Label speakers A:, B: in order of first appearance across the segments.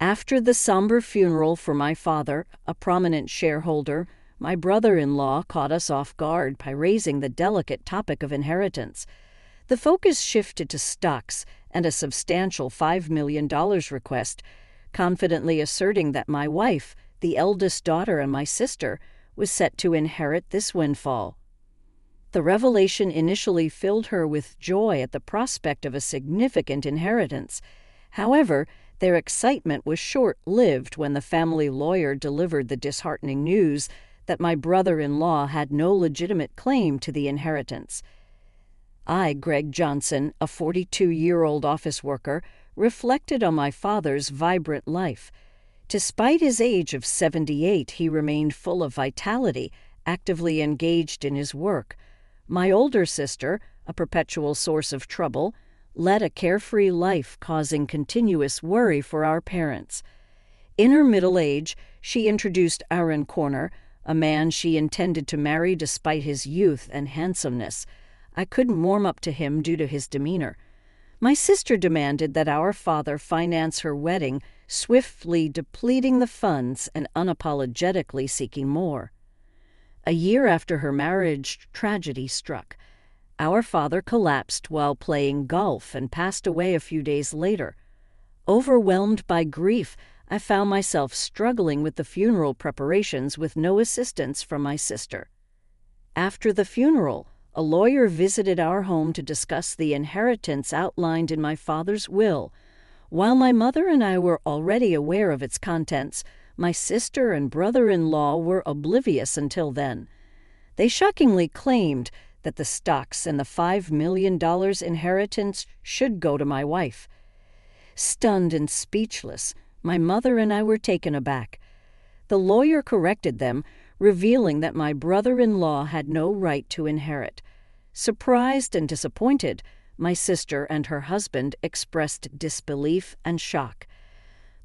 A: After the somber funeral for my father, a prominent shareholder, my brother-in-law caught us off guard by raising the delicate topic of inheritance. The focus shifted to stocks and a substantial $5 million request, confidently asserting that my wife, the eldest daughter, and my sister was set to inherit this windfall. The revelation initially filled her with joy at the prospect of a significant inheritance. However, their excitement was short-lived when the family lawyer delivered the disheartening news that my brother-in-law had no legitimate claim to the inheritance. I, Greg Johnson, a 42-year-old office worker, reflected on my father's vibrant life. Despite his age of 78, he remained full of vitality, actively engaged in his work. My older sister, a perpetual source of trouble, led a carefree life, causing continuous worry for our parents. In her middle age, she introduced Aaron Corner, a man she intended to marry despite his youth and handsomeness. I couldn't warm up to him due to his demeanor. My sister demanded that our father finance her wedding, swiftly depleting the funds and unapologetically seeking more. A year after her marriage, tragedy struck. Our father collapsed while playing golf and passed away a few days later. Overwhelmed by grief, I found myself struggling with the funeral preparations with no assistance from my sister. After the funeral, a lawyer visited our home to discuss the inheritance outlined in my father's will. While my mother and I were already aware of its contents, my sister and brother-in-law were oblivious until then. They shockingly claimed that the stocks and the $5 million inheritance should go to my wife. Stunned and speechless, my mother and I were taken aback. The lawyer corrected them, revealing that my brother-in-law had no right to inherit. Surprised and disappointed, my sister and her husband expressed disbelief and shock.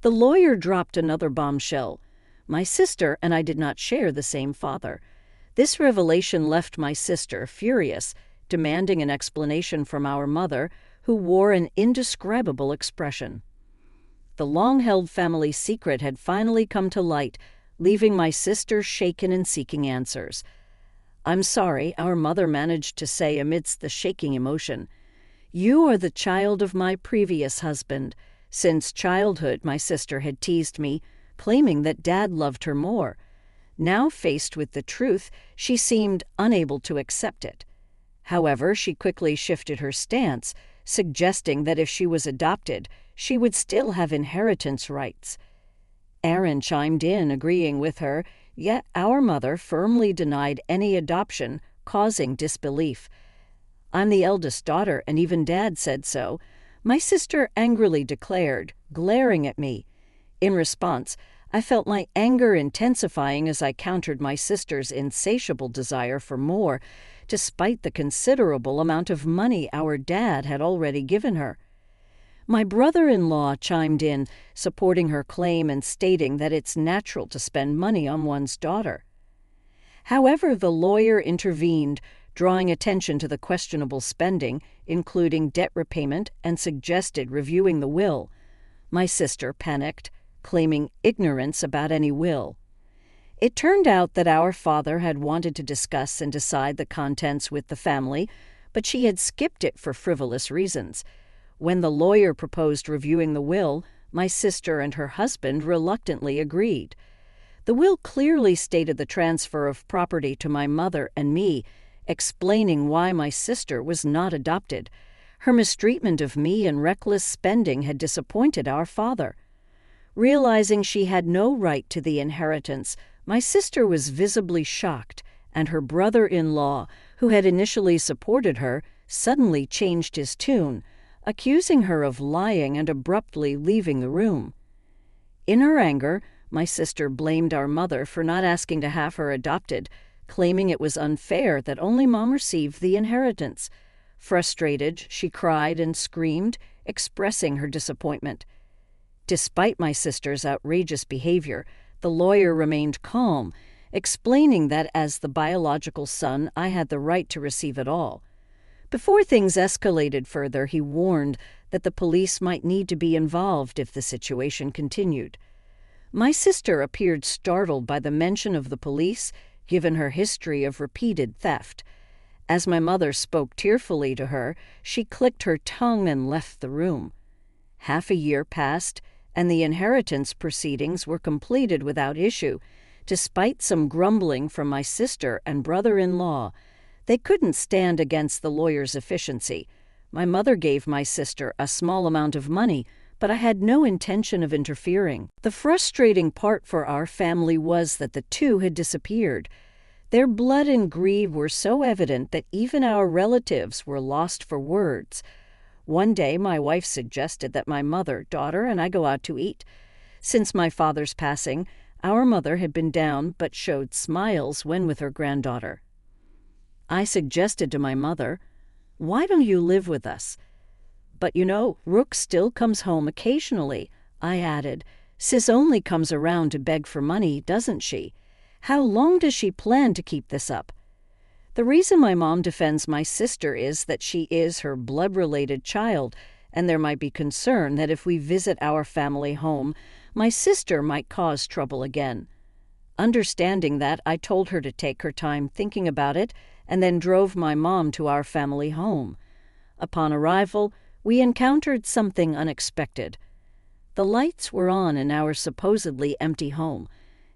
A: The lawyer dropped another bombshell. My sister and I did not share the same father. This revelation left my sister furious, demanding an explanation from our mother, who wore an indescribable expression. The long-held family secret had finally come to light, leaving my sister shaken and seeking answers. "I'm sorry," our mother managed to say amidst the shaking emotion. "You are the child of my previous husband. Since childhood, my sister had teased me, claiming that Dad loved her more. Now faced with the truth, she seemed unable to accept it. However, she quickly shifted her stance, suggesting that if she was adopted, she would still have inheritance rights. Aaron chimed in, agreeing with her, yet our mother firmly denied any adoption, causing disbelief. "I'm the eldest daughter, and even Dad said so," my sister angrily declared, glaring at me. In response, I felt my anger intensifying as I countered my sister's insatiable desire for more, despite the considerable amount of money our dad had already given her. My brother-in-law chimed in, supporting her claim and stating that it's natural to spend money on one's daughter. However, the lawyer intervened, drawing attention to the questionable spending, including debt repayment, and suggested reviewing the will. My sister panicked, claiming ignorance about any will. It turned out that our father had wanted to discuss and decide the contents with the family, but she had skipped it for frivolous reasons. When the lawyer proposed reviewing the will, my sister and her husband reluctantly agreed. The will clearly stated the transfer of property to my mother and me, explaining why my sister was not adopted. Her mistreatment of me and reckless spending had disappointed our father. Realizing she had no right to the inheritance, my sister was visibly shocked, and her brother-in-law, who had initially supported her, suddenly changed his tune, accusing her of lying and abruptly leaving the room. In her anger, my sister blamed our mother for not asking to have her adopted, claiming it was unfair that only Mom received the inheritance. Frustrated, she cried and screamed, expressing her disappointment. Despite my sister's outrageous behavior, the lawyer remained calm, explaining that as the biological son, I had the right to receive it all. Before things escalated further, he warned that the police might need to be involved if the situation continued. My sister appeared startled by the mention of the police, given her history of repeated theft. As my mother spoke tearfully to her, she clicked her tongue and left the room. Half a year passed, and the inheritance proceedings were completed without issue, despite some grumbling from my sister and brother-in-law. They couldn't stand against the lawyer's efficiency. My mother gave my sister a small amount of money, but I had no intention of interfering. The frustrating part for our family was that the two had disappeared. Their blood and greed were so evident that even our relatives were lost for words. One day my wife suggested that my mother, daughter, and I go out to eat. Since my father's passing, our mother had been down but showed smiles when with her granddaughter. I suggested to my mother, "Why don't you live with us?" "But Rook still comes home occasionally," I added. "Sis only comes around to beg for money, doesn't she? How long does she plan to keep this up?" The reason my mom defends my sister is that she is her blood-related child, and there might be concern that if we visit our family home, my sister might cause trouble again. Understanding that, I told her to take her time thinking about it and then drove my mom to our family home. Upon arrival, we encountered something unexpected. The lights were on in our supposedly empty home.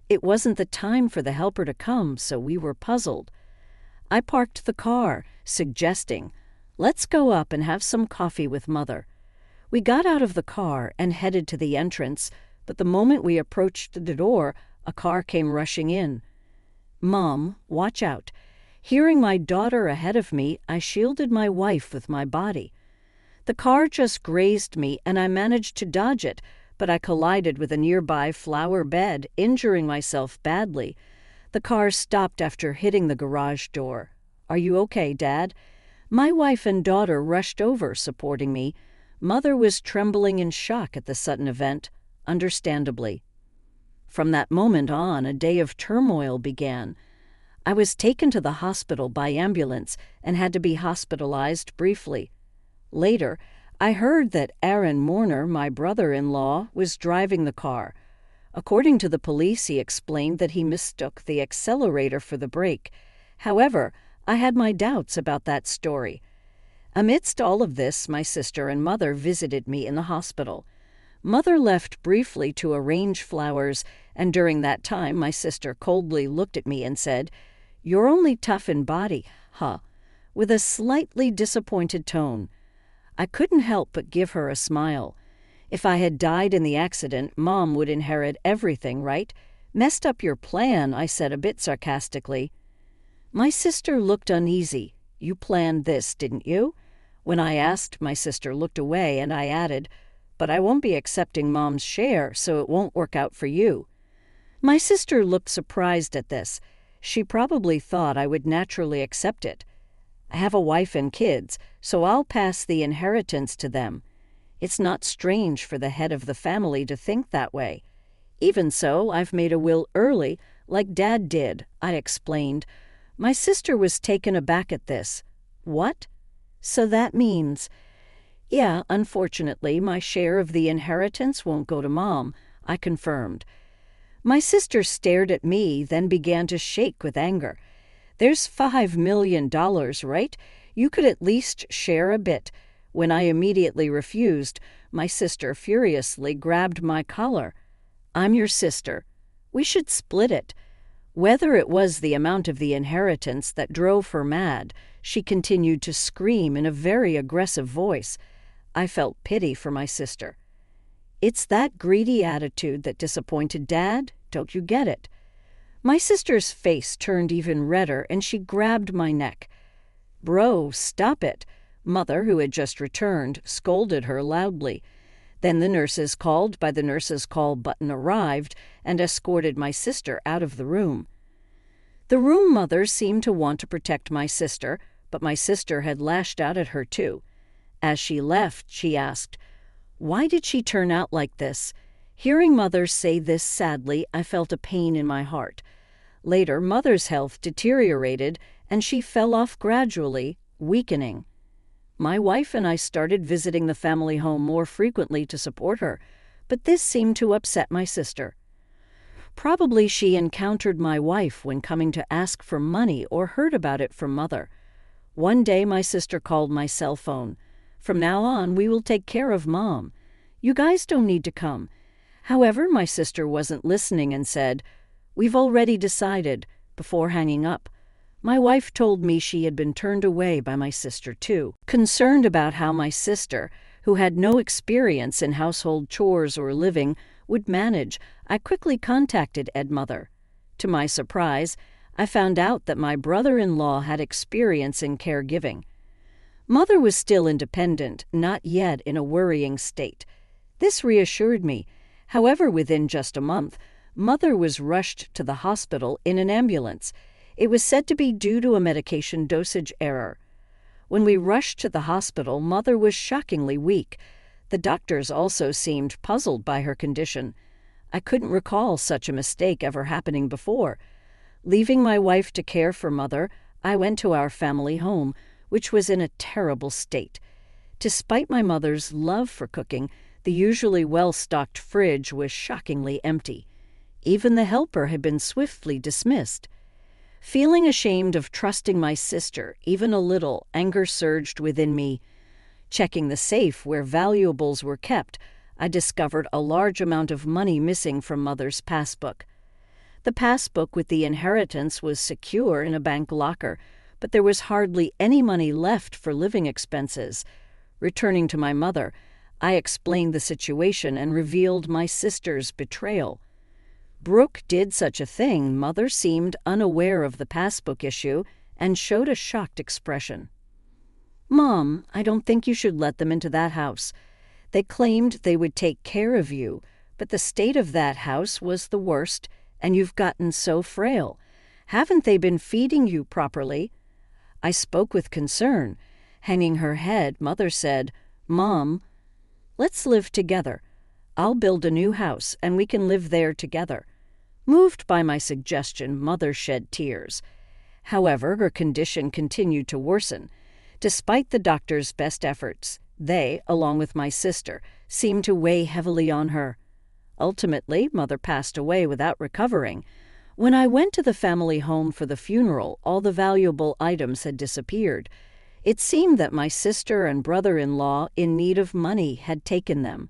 A: It wasn't the time for the helper to come, so we were puzzled. I parked the car, suggesting, "Let's go up and have some coffee with Mother." We got out of the car and headed to the entrance, but the moment we approached the door, a car came rushing in. "Mom, watch out." Hearing my daughter ahead of me, I shielded my wife with my body. The car just grazed me, and I managed to dodge it, but I collided with a nearby flower bed, injuring myself badly. The car stopped after hitting the garage door. "Are you okay, Dad?" My wife and daughter rushed over, supporting me. Mother was trembling in shock at the sudden event, understandably. From that moment on, a day of turmoil began. I was taken to the hospital by ambulance and had to be hospitalized briefly. Later, I heard that Aaron Mourner, my brother-in-law, was driving the car. According to the police, he explained that he mistook the accelerator for the brake. However, I had my doubts about that story. Amidst all of this, my sister and mother visited me in the hospital. Mother left briefly to arrange flowers, and during that time my sister coldly looked at me and said, "You're only tough in body, huh?" with a slightly disappointed tone. I couldn't help but give her a smile. If I had died in the accident, Mom would inherit everything, right? "Messed up your plan," I said a bit sarcastically. My sister looked uneasy. "You planned this, didn't you?" When I asked, my sister looked away, and I added, "But I won't be accepting Mom's share, so it won't work out for you." My sister looked surprised at this. She probably thought I would naturally accept it. "I have a wife and kids, so I'll pass the inheritance to them. It's not strange for the head of the family to think that way. Even so, I've made a will early, like Dad did," I explained. My sister was taken aback at this. "What? So that means—" "Yeah, unfortunately, my share of the inheritance won't go to Mom," I confirmed. My sister stared at me, then began to shake with anger. "There's $5 million, right? You could at least share a bit." When I immediately refused, my sister furiously grabbed my collar. "I'm your sister. We should split it." Whether it was the amount of the inheritance that drove her mad, she continued to scream in a very aggressive voice. I felt pity for my sister. "It's that greedy attitude that disappointed Dad? Don't you get it?" My sister's face turned even redder, and she grabbed my neck. "Bro, stop it." Mother, who had just returned, scolded her loudly. Then the nurses called by the nurses call button arrived and escorted my sister out of the room. The room mother seemed to want to protect my sister, but my sister had lashed out at her too. As she left, she asked, "Why did she turn out like this?" Hearing Mother say this sadly, I felt a pain in my heart. Later, Mother's health deteriorated, and she fell off gradually, weakening. My wife and I started visiting the family home more frequently to support her, but this seemed to upset my sister. Probably she encountered my wife when coming to ask for money or heard about it from Mother. One day my sister called my cell phone. "From now on, we will take care of Mom. You guys don't need to come." However, my sister wasn't listening and said, "We've already decided," before hanging up. My wife told me she had been turned away by my sister too. Concerned about how my sister, who had no experience in household chores or living, would manage, I quickly contacted Mother. To my surprise, I found out that my brother-in-law had experience in caregiving. Mother was still independent, not yet in a worrying state. This reassured me. However, within just a month, Mother was rushed to the hospital in an ambulance. It was said to be due to a medication dosage error. When we rushed to the hospital, Mother was shockingly weak. The doctors also seemed puzzled by her condition. I couldn't recall such a mistake ever happening before. Leaving my wife to care for Mother, I went to our family home, which was in a terrible state. Despite my mother's love for cooking, the usually well-stocked fridge was shockingly empty. Even the helper had been swiftly dismissed. Feeling ashamed of trusting my sister even a little, anger surged within me. Checking the safe where valuables were kept, I discovered a large amount of money missing from Mother's passbook. The passbook with the inheritance was secure in a bank locker, but there was hardly any money left for living expenses. Returning to my mother, I explained the situation and revealed my sister's betrayal. Brooke did such a thing. Mother seemed unaware of the passbook issue and showed a shocked expression. "Mom, I don't think you should let them into that house. They claimed they would take care of you, but the state of that house was the worst, and you've gotten so frail. Haven't they been feeding you properly?" I spoke with concern. Hanging her head, Mother said, "Mom, let's live together. I'll build a new house, and we can live there together." Moved by my suggestion, Mother shed tears. However, her condition continued to worsen. Despite the doctor's best efforts, they, along with my sister, seemed to weigh heavily on her. Ultimately, Mother passed away without recovering. When I went to the family home for the funeral, all the valuable items had disappeared. It seemed that my sister and brother-in-law, in need of money, had taken them.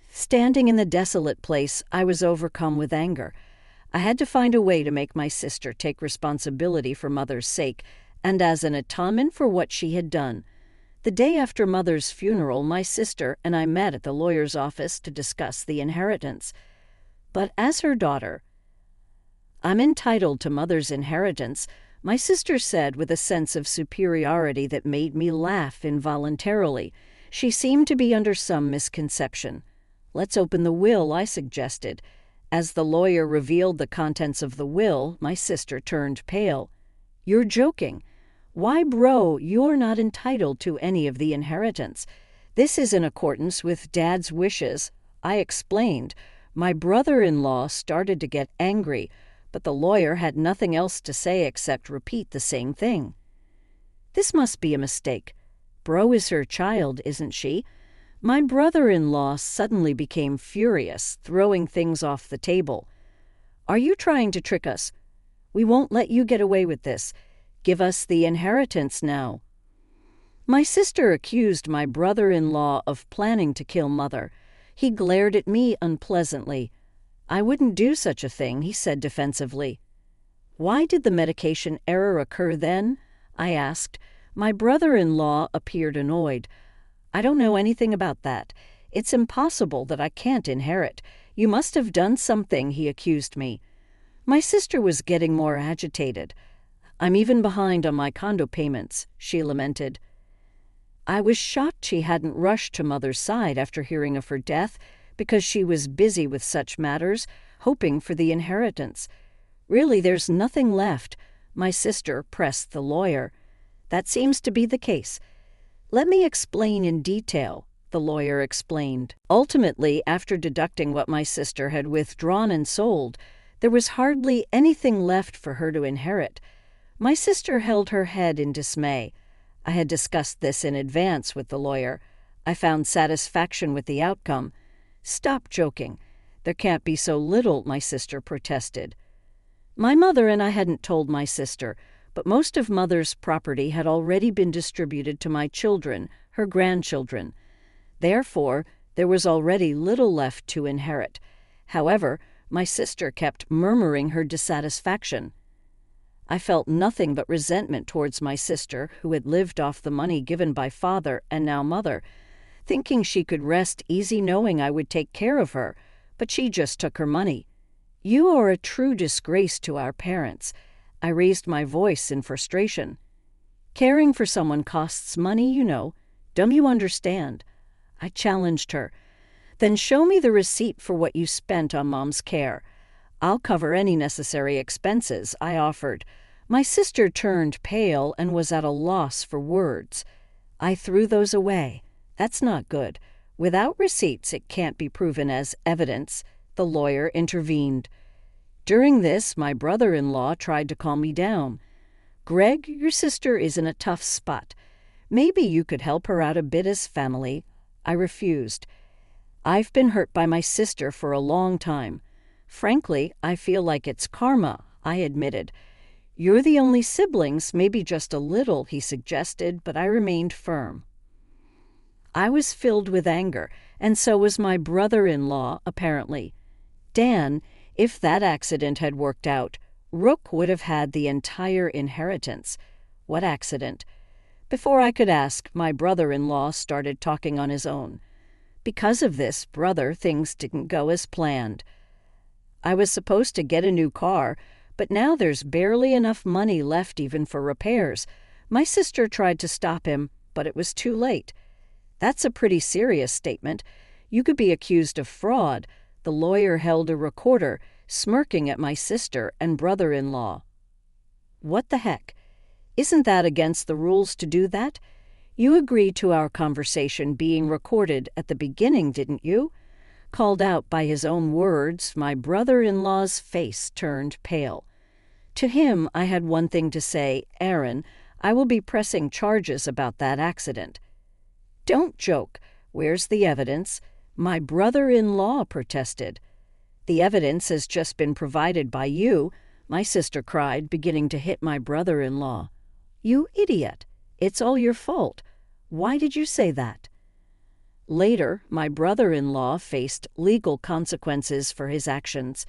A: Standing in the desolate place, I was overcome with anger. I had to find a way to make my sister take responsibility for Mother's sake, and as an atonement for what she had done. The day after Mother's funeral, my sister and I met at the lawyer's office to discuss the inheritance. But as her daughter, "I'm entitled to Mother's inheritance," my sister said with a sense of superiority that made me laugh involuntarily. She seemed to be under some misconception. "Let's open the will," I suggested. As the lawyer revealed the contents of the will, my sister turned pale. "You're joking. Why, bro, you're not entitled to any of the inheritance. This is in accordance with Dad's wishes," I explained. My brother-in-law started to get angry, but the lawyer had nothing else to say except repeat the same thing. "This must be a mistake. Bro is her child, isn't she?" My brother-in-law suddenly became furious, throwing things off the table. "Are you trying to trick us? We won't let you get away with this. Give us the inheritance now." My sister accused my brother-in-law of planning to kill Mother. He glared at me unpleasantly. "I wouldn't do such a thing," he said defensively. "Why did the medication error occur then?" I asked. My brother-in-law appeared annoyed. "I don't know anything about that. It's impossible that I can't inherit. You must have done something," he accused me. My sister was getting more agitated. "I'm even behind on my condo payments," she lamented. I was shocked she hadn't rushed to Mother's side after hearing of her death, because she was busy with such matters, hoping for the inheritance. "Really, there's nothing left," my sister pressed the lawyer. "That seems to be the case." "Let me explain in detail," the lawyer explained. Ultimately, after deducting what my sister had withdrawn and sold, there was hardly anything left for her to inherit. My sister held her head in dismay. I had discussed this in advance with the lawyer. I found satisfaction with the outcome. "Stop joking. There can't be so little," my sister protested. My mother and I hadn't told my sister, but most of Mother's property had already been distributed to my children, her grandchildren. Therefore, there was already little left to inherit. However, my sister kept murmuring her dissatisfaction. I felt nothing but resentment towards my sister, who had lived off the money given by Father and now Mother, thinking she could rest easy knowing I would take care of her, but she just took her money. "You are a true disgrace to our parents." I raised my voice in frustration. "Caring for someone costs money, you know. Don't you understand?" I challenged her. "Then show me the receipt for what you spent on Mom's care. I'll cover any necessary expenses," I offered. My sister turned pale and was at a loss for words. I threw those away. "That's not good. Without receipts, it can't be proven as evidence," the lawyer intervened. During this, my brother-in-law tried to calm me down. "Greg, your sister is in a tough spot. Maybe you could help her out a bit as family." I refused. "I've been hurt by my sister for a long time. Frankly, I feel like it's karma," I admitted. "You're the only siblings, maybe just a little," he suggested, but I remained firm. I was filled with anger, and so was my brother-in-law, apparently. Dan, if that accident had worked out, Rook would have had the entire inheritance. What accident? Before I could ask, my brother-in-law started talking on his own. "Because of this, brother, things didn't go as planned. I was supposed to get a new car, but now there's barely enough money left even for repairs. My sister tried to stop him, but it was too late." "That's a pretty serious statement. You could be accused of fraud." The lawyer held a recorder, smirking at my sister and brother-in-law. "What the heck? Isn't that against the rules to do that? You agreed to our conversation being recorded at the beginning, didn't you?" Called out by his own words, my brother-in-law's face turned pale. To him, I had one thing to say: "Aaron, I will be pressing charges about that accident." "Don't joke. Where's the evidence?" My brother-in-law protested. "The evidence has just been provided by you," my sister cried, beginning to hit my brother-in-law. "You idiot. It's all your fault. Why did you say that?" Later, my brother-in-law faced legal consequences for his actions.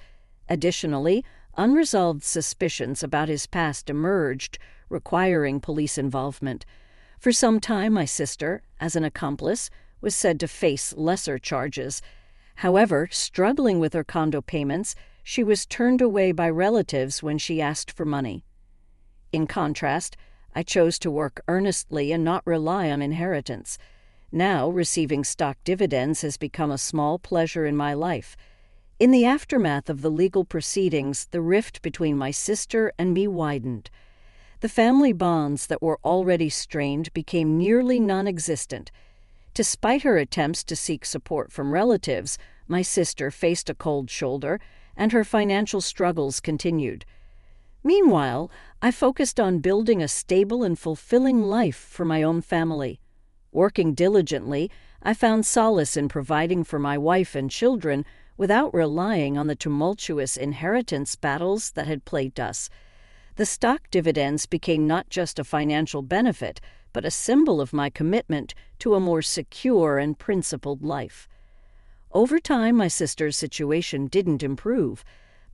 A: Additionally, unresolved suspicions about his past emerged, requiring police involvement. For some time, my sister, as an accomplice, was said to face lesser charges. However, struggling with her condo payments, she was turned away by relatives when she asked for money. In contrast, I chose to work earnestly and not rely on inheritance. Now, receiving stock dividends has become a small pleasure in my life. In the aftermath of the legal proceedings, the rift between my sister and me widened. The family bonds that were already strained became nearly non-existent. Despite her attempts to seek support from relatives, my sister faced a cold shoulder, and her financial struggles continued. Meanwhile, I focused on building a stable and fulfilling life for my own family. Working diligently, I found solace in providing for my wife and children without relying on the tumultuous inheritance battles that had plagued us. The stock dividends became not just a financial benefit, but a symbol of my commitment to a more secure and principled life. Over time, my sister's situation didn't improve.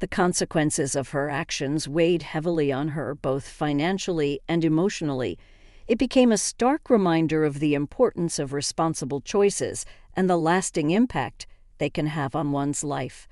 A: The consequences of her actions weighed heavily on her, both financially and emotionally. It became a stark reminder of the importance of responsible choices and the lasting impact they can have on one's life.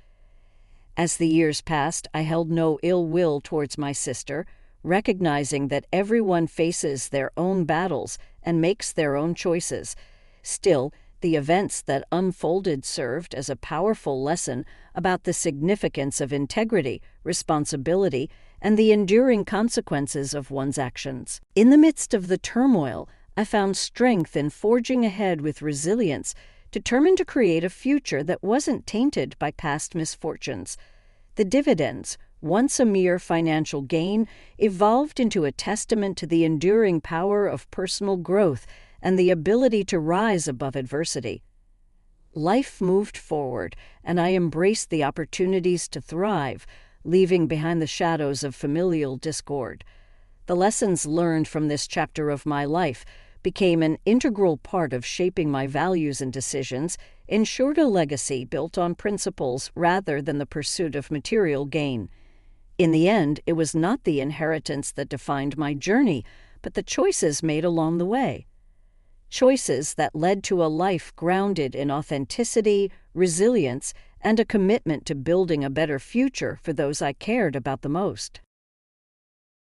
A: As the years passed, I held no ill will towards my sister, recognizing that everyone faces their own battles and makes their own choices. Still, the events that unfolded served as a powerful lesson about the significance of integrity, responsibility, and the enduring consequences of one's actions. In the midst of the turmoil, I found strength in forging ahead with resilience, determined to create a future that wasn't tainted by past misfortunes. The dividends, once a mere financial gain, evolved into a testament to the enduring power of personal growth and the ability to rise above adversity. Life moved forward, and I embraced the opportunities to thrive, leaving behind the shadows of familial discord. The lessons learned from this chapter of my life became an integral part of shaping my values and decisions, ensured a legacy built on principles rather than the pursuit of material gain. In the end, it was not the inheritance that defined my journey, but the choices made along the way. Choices that led to a life grounded in authenticity, resilience, and a commitment to building a better future for those I cared about the most.